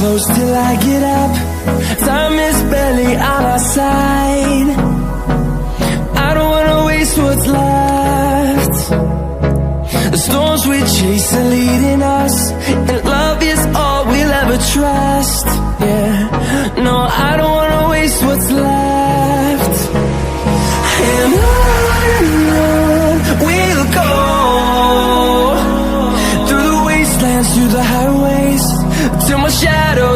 close till I get up. Time is barely on our side. I don't wanna waste what's left. The storms we chase are leading us, and love is all we'll ever trust. Yeah, no, I don't wanna waste what's left. And on we'll go, through the wastelands, through the highways, till my shadow